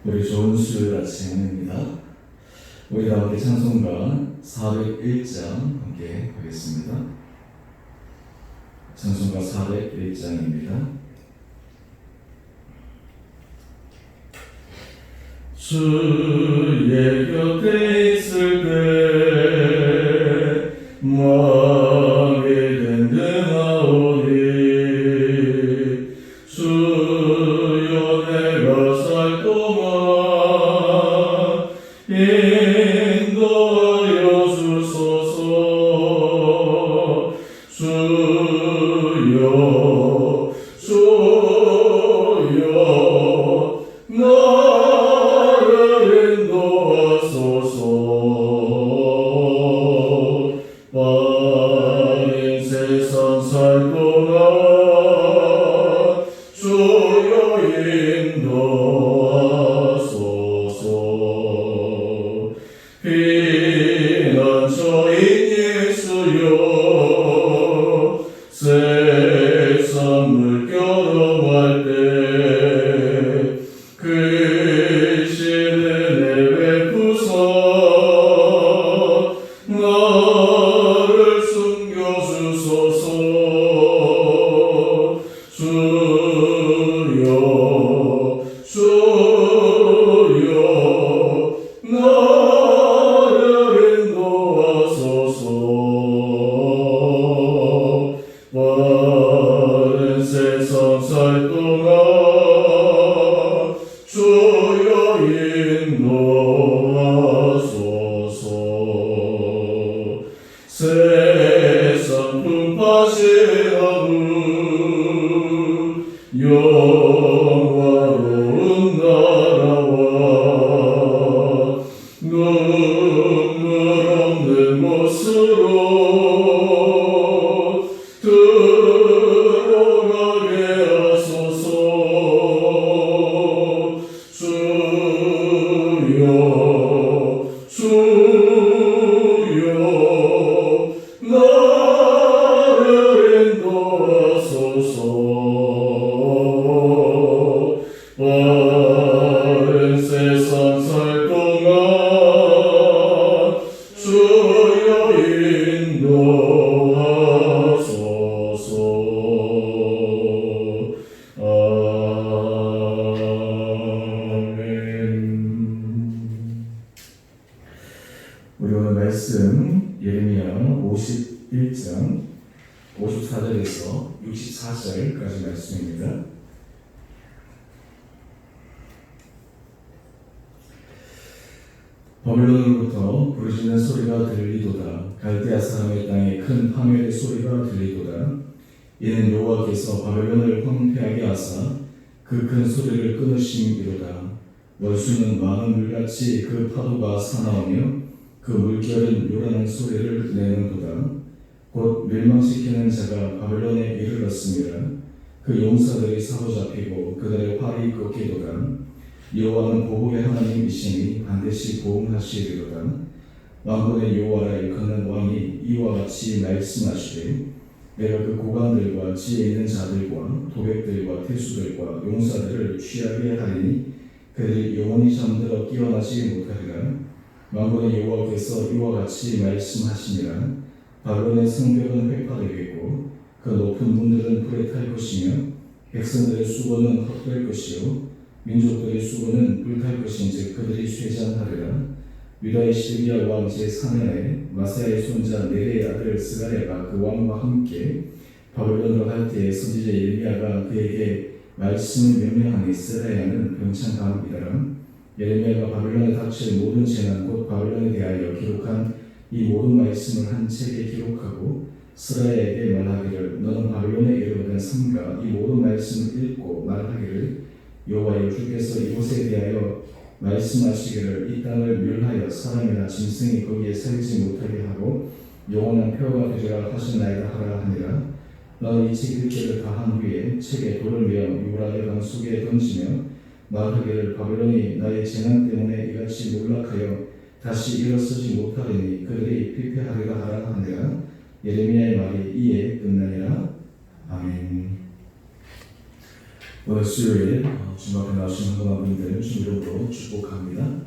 우리 좋은 수요일 아침입니다. 우리 다 함께 찬송가 401장 함께 하겠습니다. 찬송가 401장입니다. 주의 곁에 있을 때 마음이 든든하오니 주여 내가 살 동안 인도하여 주소서. 주여 주여 나를 인도하소서. 빠른 세상 살 동안 주여 인도하소서. 피난처인 예수여 세상 물결어갈 때 크신 은혜 베푸사 나를 숨겨주소서. 주여 주여 나를 인도하소서. 빠른 세상 살 동안 주여 인도하소서. 세상 풍파시 하루 영화로운 나라와 눈물 없는 곳으로 들어가게 하소서. 주여 주여 나를 인도하소서. 빠른 세상 살 동안 주여 인도하소서. 아멘. 우리 오늘 말씀 예레미야 51장 54절에서 64절까지 말씀입니다. 바벨론으로부터 부르짖는 소리가 들리도다. 갈대아 사람의 땅에 큰 파멸의 소리가 들리도다. 이는 여호와께서 바벨론을 황폐하게 하사 그 큰 소리를 끊으심이로다. 월수는 많은 물같이 그 파도가 사나우며 그 물결은 요란한 소리를 내는도다. 곧 멸망시키는 자가 바벨론에 이르렀습니다. 그 용사들이 사로잡히고 그들의 활이 꺾이도다. 여호와는 보복의 하나님이시니 반드시 보응하시리로다. 왕군의 여호와라 일컫는 왕이 이와 같이 말씀하시되 내가 그 고관들과 지혜 있는 자들과 도백들과 태수들과 용사들을 취하게 하리니 그들이 영원히 잠들어 깨어나지 못하리라. 왕군의 여호와께서 이와 같이 말씀하시니라. 바벨론의 성벽은 회파되겠고 그 높은 문들은 불에 탈 것이며 백성들의 수고는 헛될 것이요 민족들의 수고는 불탈 것인즉 그들이 쇠잔하리라. 유다의 시드기야 왕 제3년에 마세야의 손자 네레의 아들 스가랴가 그 왕과 함께 바벨론으로 갈 때에 선지자 예레미야가 그에게 말씀을 명령하니 스가랴는 병창감이더라. 예레미야가 바벨론에 닥칠 모든 재난 곧 바벨론에 대하여 기록한 이 모든 말씀을 한 책에 기록하고 스가랴에게 말하기를 너는 바벨론에 이르거든 삼가 이 모든 말씀을 읽고 말하기를 여호와여 주께서 이곳에 대하여 말씀하시기를 이 땅을 멸하여 사람이나 짐승이 거기에 살지 못하게 하고 영원한 표가 되리라 하셨나이다 하라 하니라. 너는 이 책 읽기를 다 한 후에 책에 돌을 메어 유브라데 강 속에 던지며 말하기를 바벨론이 나의 재난 때문에 이같이 몰락하여 다시 일어서지 못하리니 그들이 피폐하리라 하라 하니라. 예레미야의 말이 이에 끝나니라. 아멘. 오늘 수요일 주님 앞에 나오신 한분들 주님으로 축복합니다.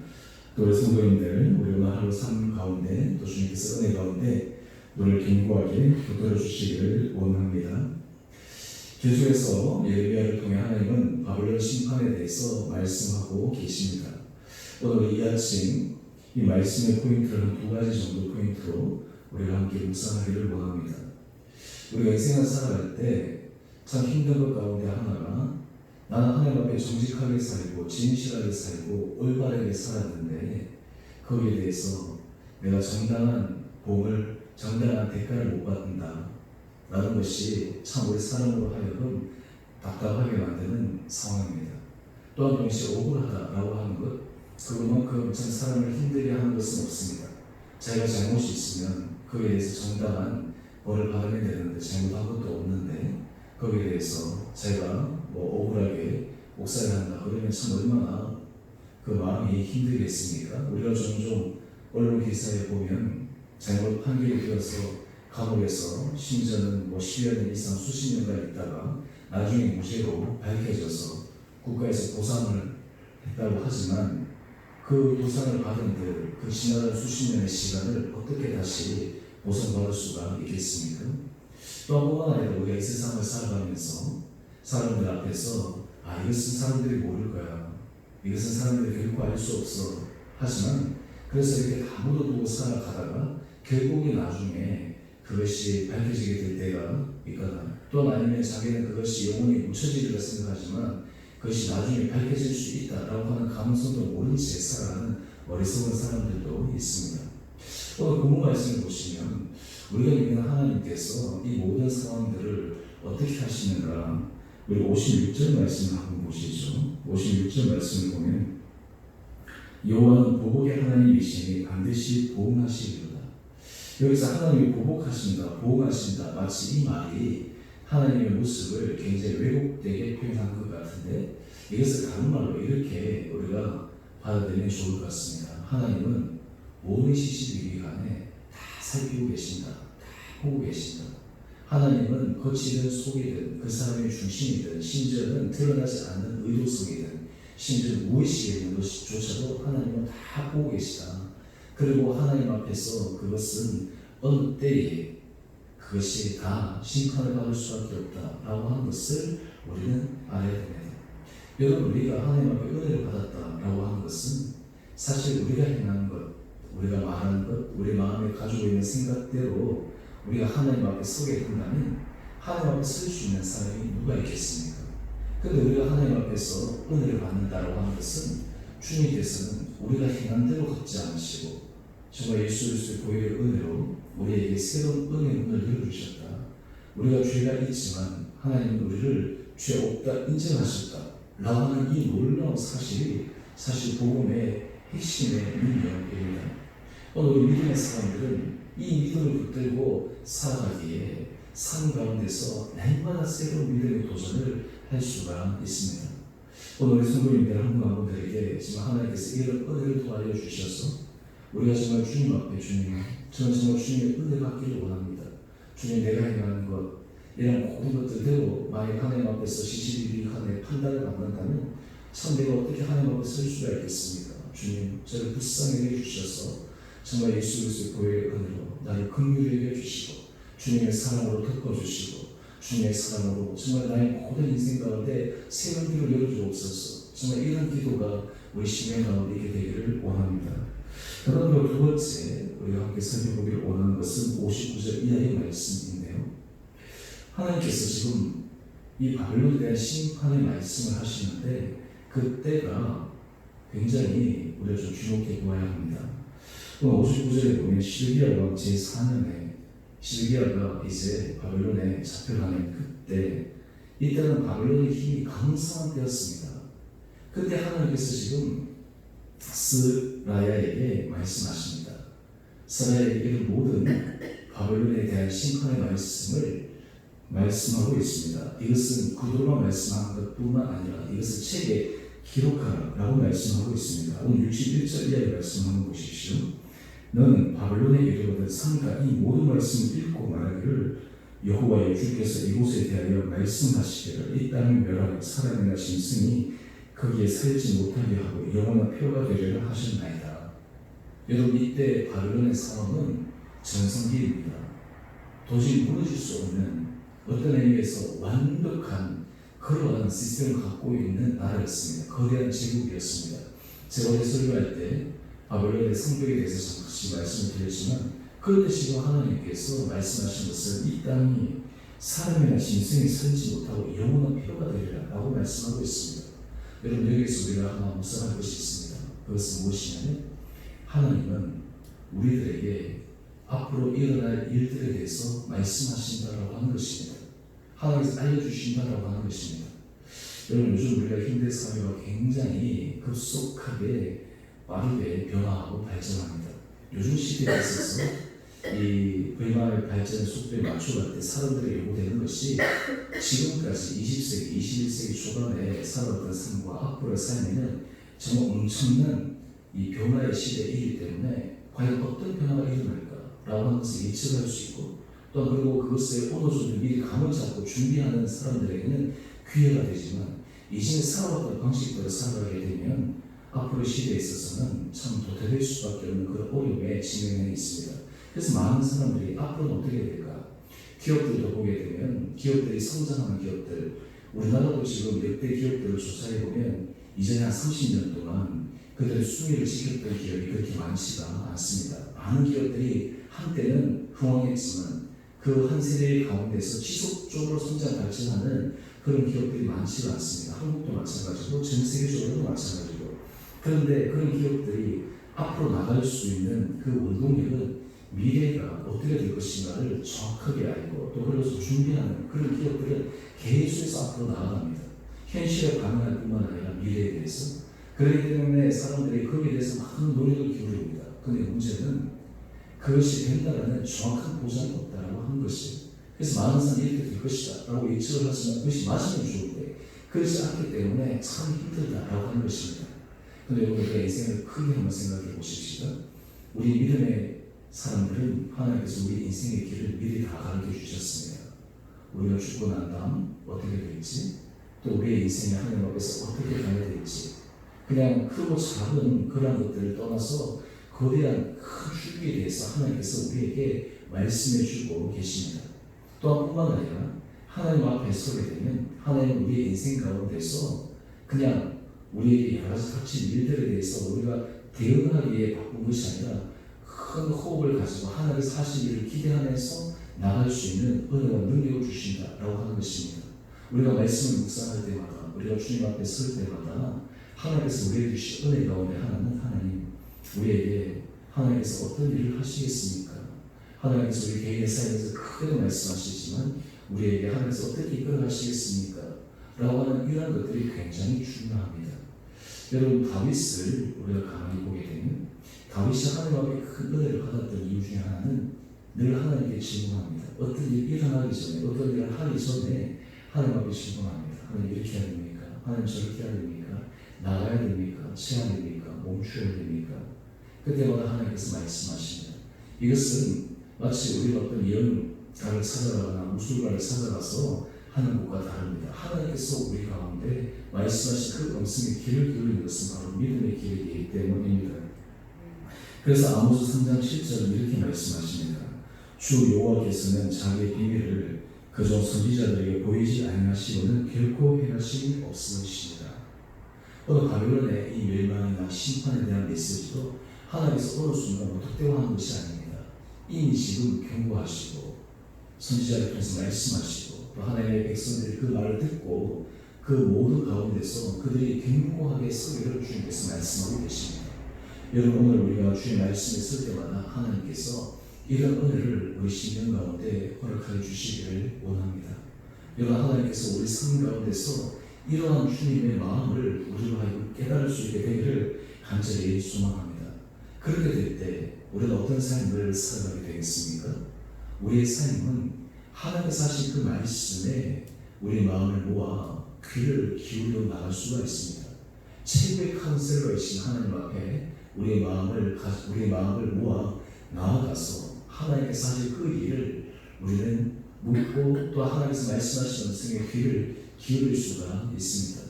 또 우리 성도님들 우리 오늘 하루 삶 가운데 또 주님께서 은혜 가운데 우리를 견고하게 붙들어 주시기를 원합니다. 계속해서 예레미야를 통해 하나님은 바벨론 심판에 대해서 말씀하고 계십니다. 오늘 이 아침 이 말씀의 포인트를 한 2가지 정도 포인트로 우리가 함께 묵상하기를 원합니다. 우리가 인생을 살아갈 때 참 힘든 것 가운데 하나가 나는 하나님 앞에 정직하게 살고 진실하게 살고 올바르게 살았는데 거기에 대해서 내가 정당한 보응을 정당한 대가를 못 받는다 라는 것이 참 우리 사람으로 하여금 답답하게 만드는 상황입니다. 또한 동시에 억울하다라고 하는 것 그만큼 참 사람을 힘들게 하는 것은 없습니다. 자기가 잘못이 있으면 거기에 대해서 정당한 벌을 받으면 되는데 잘못한 것도 없는데 거기에 대해서 자기가 억울하게 옥살을 한다 그러면 참 얼마나 그 마음이 힘들겠습니까? 우리가 종종 언론 기사에 보면 잘못 판결이 되어서 감옥에서 심지어는 10여 년 이상 수십 년간 있다가 나중에 무죄로 밝혀져서 국가에서 보상을 했다고 하지만 그 보상을 받은 그 지나간 수십 년의 시간을 어떻게 다시 보상받을 수가 있겠습니까? 또 한 번만 아니라 우리가 이 세상을 살아가면서 사람들 앞에서 이것은 사람들이 모를 거야, 이것은 사람들이 결코 알 수 없어 하지만 그래서 이렇게 다 묻어두고 살아가다가 결국에 나중에 그것이 밝혀지게 될 때가 있거나 또 아니면 자기는 그것이 영원히 묻혀지리라 생각하지만 그것이 나중에 밝혀질 수 있다라고 하는 가능성도 모른 채 살아가는 어리석은 사람들도 있습니다. 오늘 본문 말씀을 보시면 우리가 믿는 하나님께서 이 모든 상황들을 어떻게 하시는가 우리 56절 말씀을 한번 보시죠. 56절 말씀을 보면 여호와는 보복의 하나님이시니 반드시 보응하시리로다. 여기서 하나님이 보복하신다, 보응하신다 마치 이 말이 하나님의 모습을 굉장히 왜곡되게 표현한 것 같은데 이것을 다른 말로 이렇게 우리가 받아들이면 좋을 것 같습니다. 하나님은 모든 시시비비간에 다 살피고 계신다, 다 보고 계신다. 하나님은 겉이든 속이든 그 사람의 중심이든 심지어는 드러나지 않는 의도성이든 심지어 무의식에 있는 것조차도 하나님은 다 보고 계시다. 그리고 하나님 앞에서 그것은 어느 때에 그것이 다 심판을 받을 수밖에 없다라고 하는 것을 우리는 알아야 됩니다. 여러분 우리가 하나님 앞에 은혜를 받았다라고 하는 것은 사실 우리가 행하는 것, 우리가 말하는 것, 우리 마음에 가지고 있는 생각대로 우리가 하나님 앞에 서게 된다면 하나님 앞에 설 수 있는 사람이 누가 있겠습니까? 그런데 우리가 하나님 앞에서 은혜를 받는다라고 하는 것은 주님께서는 우리가 행한 대로 걷지 않으시고 정말 예수 그리스도의 보혈의 은혜로 우리에게 새로운 은혜의 문을 열어주셨다. 우리가 죄가 있지만 하나님은 우리를 죄 없다 인정하셨다 라고 하는 이 놀라운 사실이 사실 복음의 핵심의 능력입니다. 오늘 우리 믿음의 사람들은 이 믿음을 붙들고 살아가기에 삶 가운데서 날마다 새로운 믿음의 도전을 할 수가 있습니다. 오늘 우리 성도님들 한 분들에게 지금 하나님께서 이런 은혜를 더 알려주셔서 우리가 정말 주님 앞에 저는 정말 주님의 은혜 받기를 원합니다. 주님 내가 행하는 것 이런 모든 것들대로 만약 하나님 앞에서 시시비비하게 판단을 받는다면 참 내가 어떻게 하나님 앞에 설 수가 있겠습니까? 주님 저를 불쌍히 해주셔서 정말 예수 그리스도의 보혈의 은혜로 나를 긍휼히 해주시고 주님의 사랑으로 덮어주시고 주님의 사랑으로 정말 나의 모든 인생 가운데 새로운 길을 열어주옵소서. 정말 이런 기도가 우리 심령 가운데 있게 되기를 원합니다. 그러나 두 번째 우리가 함께 살펴보기를 원하는 것은 59절 이하의 말씀인데요. 하나님께서 지금 이 바벨론에 대한 심판의 말씀을 하시는데 그때가 굉장히 우리가 좀 주목해 보아야 합니다. 59절에 보면 시드기야가 제4년에 시드기야가 이제 바벨론에 잡혀가는 그때 이때는 바벨론의 힘이 강성한 때였습니다. 그때 하나님께서 지금 스라야에게 말씀하십니다. 스라야에게 모든 바벨론에 대한 심판의 말씀을 말씀하고 있습니다. 이것은 그동안 말씀한 것뿐만 아니라 이것을 책에 기록하라고 말씀하고 있습니다. 오늘 61절 이하의 말씀 한번 보십시오. 너는 바벨론에 이르거든 삼가 이 모든 말씀을 읽고 말하기를 여호와의 주께서 이곳에 대하여 말씀하시기를 이 땅을 멸하여 사람이나 짐승이 거기에 살지 못하게 하고 영원한 표가 되리라 하셨나이다. 여러분, 이때 바벨론의 상황은 전성기입니다. 도저히 무너질 수 없는 어떤 의미에서 완벽한 그러한 시스템을 갖고 있는 나라였습니다. 거대한 제국이었습니다. 제가 어제 설교할 때 바벨론의 성벽에 대해서 잠시 말씀을 드렸지만, 그런데 지금 하나님께서 말씀하신 것은 이 땅이 사람이나 짐승이 살지 못하고 영원한 표가 되리라 라고 말씀하고 있습니다. 여러분, 여기서 우리가 하나 묵상할 것이 있습니다. 그것은 무엇이냐면, 하나님은 우리들에게 앞으로 일어날 일들에 대해서 말씀하신다라고 하는 것입니다. 하나님께서 알려주신다라고 하는 것입니다. 여러분, 요즘 우리가 현대 사회가 굉장히 급속하게 빠르게 변화하고 발전합니다. 요즘 시대에 있어서 이 불만의 발전 속도에 맞춰갈 때 사람들이 요구되는 것이 지금까지 20세기, 21세기 초반에 살아왔던 삶과 앞으로의 삶에는 정말 엄청난 이 변화의 시대이기 때문에 과연 어떤 변화가 일어날까라고 하는 것을 예측할 수 있고, 또 그리고 그것을 어느 정도 미리 감을 잡고 준비하는 사람들에게는 기회가 되지만, 이전에 살아왔던 방식대로 살아가게 되면 앞으로의 시대에 있어서는 참 도태될 수밖에 없는 그런 어려움에 직면해 있습니다. 그래서 많은 사람들이 앞으로는 어떻게 될까? 기업들도 보게 되면 기업들이 성장하는 기업들, 우리나라도 지금 역대 기업들을 조사해 보면 이전에 한 30년 동안 그들의 수익을 지켰던 기업이 그렇게 많지가 않습니다. 많은 기업들이 한때는 흥황했지만 그 한 세대 가운데서 지속적으로 성장 발전하는 그런 기업들이 많지가 않습니다. 한국도 마찬가지고 전 세계적으로도 마찬가지고. 그런데 그런 기업들이 앞으로 나갈 수 있는 그 원동력은 미래가 어떻게 될 것인가를 정확하게 알고 또 그래서 준비하는 그런 기업들은 계속해서 앞으로 나아갑니다. 현실에 반응할 뿐만 아니라 미래에 대해서. 그렇기 때문에 사람들이 거기에 대해서 많은 노력을 기울입니다. 그런데 문제는 그것이 된다라는 정확한 보장이 없다라고 하는 것이. 그래서 많은 사람이 이렇게 될 것이다 라고 예측을 하지만 그것이 맞으면 좋은데 그렇지 않기 때문에 참 힘들다라고 하는 것입니다. 그런데 여러분, 우리가 인생을 크게 한번 생각해 보십시다. 우리 믿음의 사람들은 하나님께서 우리 인생의 길을 미리 다 가르쳐 주셨습니다. 우리가 죽고 난 다음 어떻게 될지, 또 우리의 인생이 하나님 앞에서 어떻게 가야 될지, 그냥 크고 작은 그런 것들을 떠나서 거대한 큰 줄기에 대해서 하나님께서 우리에게 말씀해 주고 계십니다. 또한 뿐만 아니라 하나님 앞에 서게 되면 하나님은 우리의 인생 가운데서 그냥 우리에게 여러 가지 닥친 일들에 대해서 우리가 대응하기 위해 바꾼 것이 아니라 큰 호흡을 가지고 하나님의 하신 일을 기대하면서 나갈 수 있는 은혜와 능력을 주신다라고 하는 것입니다. 우리가 말씀을 묵상할 때마다, 우리가 주님 앞에 설 때마다 하나님께서 우리에게 주신 은혜 가운데 하나는 하나님, 우리에게 하나님께서 어떤 일을 하시겠습니까? 하나님께서 우리 개인의 삶에서 크게도 말씀하시지만 우리에게 하나님께서 어떻게 이끌어가시겠습니까? 라고 하는 이런 것들이 굉장히 중요합니다. 여러분, 다윗을 우리가 가만히 보게 되면 다윗이 하나님 앞에 큰 은혜를 받았던 이유 중에 하나는 늘 하나님께 질문합니다. 어떤 일이 일어나기 전에, 어떤 일을 하기 전에 하나님 앞에 질문합니다. 하나님 이렇게 해야 됩니까? 하나님 저렇게 해야 됩니까? 나가야 됩니까? 치야 됩니까? 멈춰야 됩니까? 그때마다 하나님께서 말씀하십니다. 이것은 마치 우리가 어떤 예언가를 찾아가거나 무술가를 찾아가서 하는 것과 다릅니다. 하나님께서 우리 가운데 말씀하신 그 음성의 귀를 기울이는 것은 바로 믿음의 길이기 때문입니다. 그래서 아모스 3장 7절은 이렇게 말씀하십니다. 주 여호와께서는 자기의 비밀을 그종 선지자들에게 보이지 아니하시고는 결코 행하심이 없으시니라. 오늘 바벨론의 이 멸망이나 심판에 대한 메시지도 하나님께서 어느 순간 특대화한 것이 아닙니다. 이미 지금 경고하시고 선지자를 통해서 말씀하시고 또 하나님의 백성들이 그 말을 듣고 그 모든 가운데서 그들이 견고하게 서기를 주님께서 말씀하고 계십니다. 여러분, 오늘 우리가 주의 말씀에 쓸 때마다 하나님께서 이런 은혜를 우리 심령 가운데 허락하여 주시기를 원합니다. 여러분, 하나님께서 우리 삶 가운데서 이러한 주님의 마음을 우리로 하여금 깨달을 수 있게 되기를 간절히 소망합니다. 그렇게 될 때 우리는 어떤 삶을 살아가게 되겠습니까? 우리의 삶은 하나님께서 하신 그 말씀에 우리 마음을 모아 귀를 기울여 나갈 수가 있습니다. 최고의 카운셀러이신 하나님 앞에 우리의 마음을 모아 나아가서 하나님께서 하신 그 일을 우리는 묻고 또 하나님께서 말씀하시는 음성에 귀를 기울일 수가 있습니다.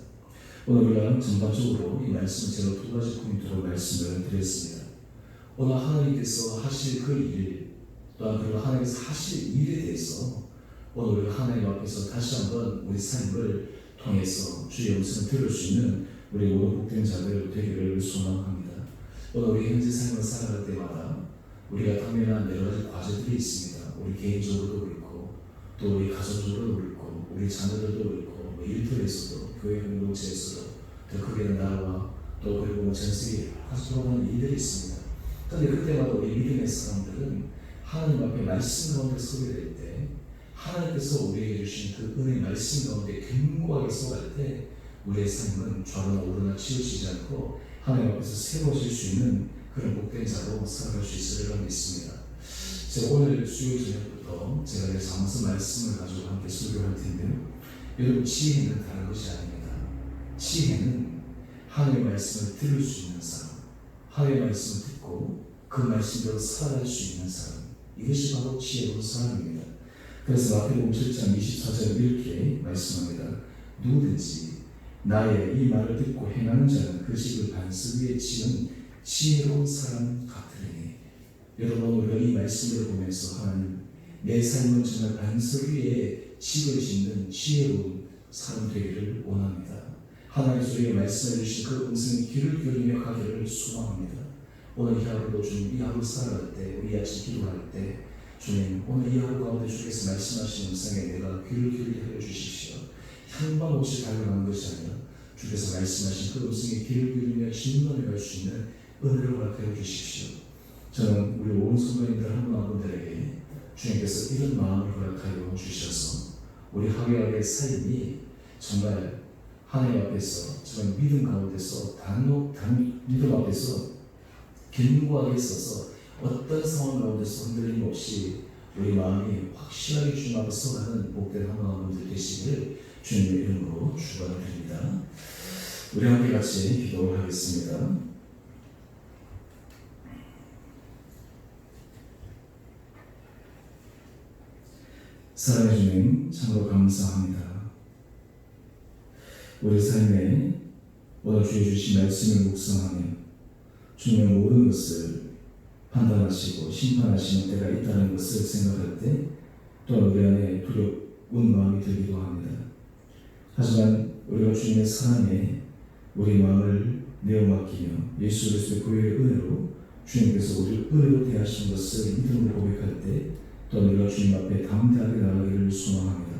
오늘 우리가 전반적으로 이 말씀을 제가 두 가지 포인트로 말씀을 드렸습니다. 오늘 하나님께서 하실 그 일, 또한 그리고 하나님께서 하실 일에 대해서 오늘 우리가 하나님 앞에서 다시 한번 우리 삶을 통해서 주의 음성을 들을 수 있는 우리 모든 복된 자들 되기를 소망합니다. 오늘 우리 현재 삶을 살아갈 때마다 우리가 당면한 여러 가지 과제들이 있습니다. 우리 개인적으로도 그렇고 또 우리 가정적으로도 그렇고 우리 자녀들도 그렇고 일터에서도 교회 공동체에서도 더 크게는 나라와 또 그리고 전 세계 여러 가지 돌아가는 일들이 있습니다. 그런데 그때마다 우리 믿음의 사람들은 하나님 앞에 말씀 가운데 서게 될 때 하나님께서 우리에게 주신 그 은혜의 말씀 가운데 견고하게 서갈 때 우리의 삶은 좌로나 우로나 치우치지 않고 하나님 앞에서 세워질 수 있는 그런 복된 자로 살아갈 수 있으리라 믿습니다. 제가 오늘 수요일 저녁부터 제가 내 잠언서 말씀을 가지고 함께 설교할 텐데요. 여러분, 지혜는 다른 것이 아닙니다. 지혜는 하나님의 말씀을 들을 수 있는 사람, 하나님의 말씀을 듣고 그 말씀대로 살아갈 수 있는 사람, 이것이 바로 지혜로운 사람입니다. 그래서 마태복음 7장 24절 이렇게 말씀합니다. 누구든지 나의 이 말을 듣고 행하는 자는 그 집을 반석 위에 지은 지혜로운 사람 같으니. 여러분, 우리가 이 말씀을 보면서 하나님, 내 삶은 정말 반석 위에 집을 짓는 지혜로운 사람 되기를 원합니다. 하나님께서 우리에게 말씀해 주신 그 음성에 귀를 기울이며 가기를 소망합니다. 오늘 이 하루도 주님, 이 하루 살아갈 때, 우리 아침 기도할 때 주님, 오늘 이 하루 가운데 주께서 말씀하신 음성에 내가 귀를 기울이게 하여 주십시오. 향방 없이 달려가는 것이 아니라 주께서 말씀하신 그 음성에 귀를 기울이며 진노해 갈 수 있는 은혜를 허락하여 주십시오. 저는 우리 온 성도님들 한 분 한 분들에게 주님께서 이런 마음을 허락하여 주셔서 우리 하루하루의 삶이 정말 하나님 앞에서 정말 믿음 가운데서 믿음 앞에서 견고하게 있어서 어떤 상황 가운데서 흔들림 없이 우리 마음이 확실하게 주님 앞에 서가는 복된 한 분들 되시기를 주님의 이름으로 축원드립니다. 우리 함께 같이 기도하겠습니다. 사랑해 주님, 참으로 감사합니다. 우리 삶에 오늘 주의 주신 말씀을 묵상하며 주님의 모든 것을 판단하시고 심판하시는 때가 있다는 것을 생각할 때 또한 우리 안에 두려운 마음이 들기도 합니다. 하지만 우리가 주님의 사랑에 우리 마음을 내어 맡기며 예수 그리스도의 보혈의 은혜로 주님께서 우리를 은혜로 대하시는 것을 믿음으로 고백할 때 또한 우리가 주님 앞에 담대하게 나가기를 소망합니다.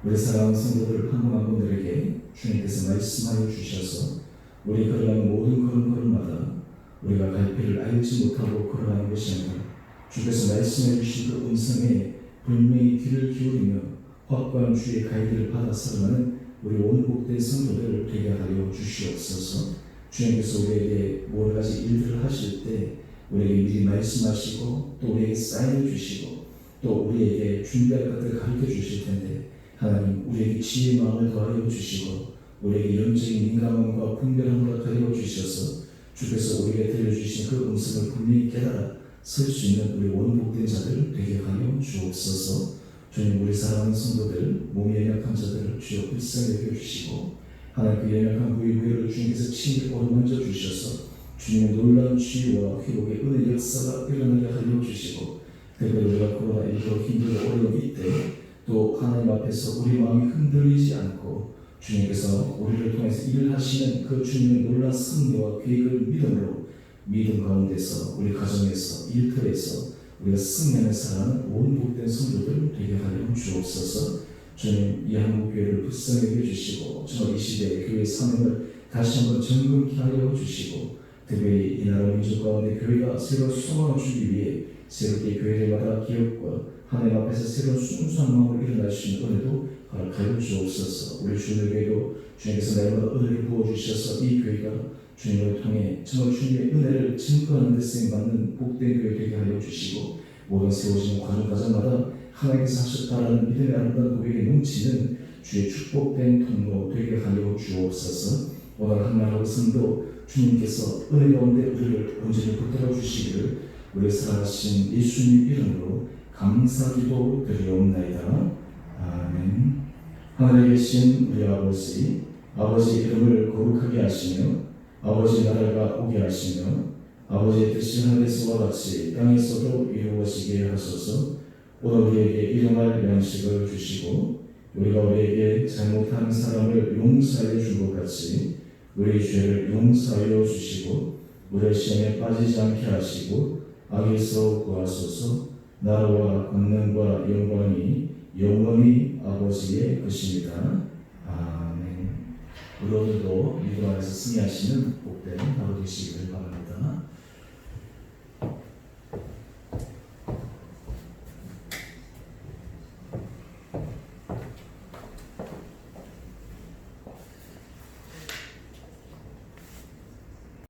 우리 사랑하는 성도들 한 분 한 분들에게 주님께서 말씀하여 주셔서 우리 걸어가는 모든 걸음걸음마다 우리가 갈 길을 알지 못하고 걸어가는 것이 아니라 주께서 말씀해 주신 그 음성에 분명히 귀를 기울이며 확고한 주의 가이드를 받아 살아가는 우리 온 복된 성도들을 되게 하여 주시옵소서. 주님께서 우리에게 여러 가지 일들을 하실 때 우리에게 미리 말씀하시고 또 우리에게 사인을 주시고 또 우리에게 준비할 것들을 가르쳐 주실 텐데 하나님, 우리에게 지혜의 마음을 더하여 주시고 우리에게 영적인 민감함과 분별함을 허락하여 주셔서 주께서 우리에게 들려주신 그 음성을 분명히 깨달아 설 수 있는 우리 원복된 자들 되게 하여 주옵소서. 주님, 우리 사랑하는 성도들, 몸이 연약한 자들을 주여 불쌍히 여겨주시고 하나님 그 연약한 부위를 주님께서 친히 어루만져 주셔서 주님의 놀라운 치유와 회복의 은혜 역사가 일어나게 하여 주시고 특별히 우리가 코로나19로 힘들고 어려운 이때 또 하나님 앞에서 우리 마음이 흔들리지 않고 주님께서 우리를 통해서 일하시는 그 주님의 놀라운 승리와 계획을 믿음으로 믿음 가운데서 우리 가정에서 일터에서 우리가 승리하는 사랑은 온 복된 성도들 되게 하여 주옵소서. 주님, 이 한국교회를 불쌍히 해주시고 정말 이 시대의 교회 사명을 다시 한번 점검케 하여 주시고 특별히 이 나라 민족 가운데 교회가 새로운 소망을 주기 위해 새롭게 교회들마다 기업과 하나님 앞에서 새로운 순수한 마음으로 일어날 수 있는 은혜도 허락하여 주옵소서. 우리 주님에게도 주님께서 날마다 은혜를 부어주셔서 이 교회가 주님을 통해 정말 주님의 은혜를 증거하는 데 쓰임받는 복된 교회 되게 하여 주시고 모든 세워지는 과정마다 하나님께서 하셨다라는 믿음의 아름다운 고백에 넘치는 주의 축복된 통로 되게 하여 주옵소서. 오늘 한나라고 성도 주님께서 은혜 가운데 우리를 온전히 붙들어 주시기를 우리 사랑하신 예수님 이름으로 감사기도 드리옵나이다. 아멘. 하늘에 계신 우리 아버지, 아버지 이름을 거룩하게 하시며 아버지 나라가 오게 하시며 아버지의 뜻이 하늘에서와 같이 땅에서도 이루어지게 하소서. 오늘 우리에게 일용할 양식을 주시고 우리가 우리에게 잘못한 사람을 용서하여 준 것 같이 우리 죄를 용서하여 주시고 우리의 시험에 빠지지 않게 하시고 악에서 구하소서. 나라와 권능과 영광이 영원히 아버지의 것입니다. 아멘. 우리 오늘도 믿음 안에서 승리하시는 복된 하루 되시기를 바랍니다.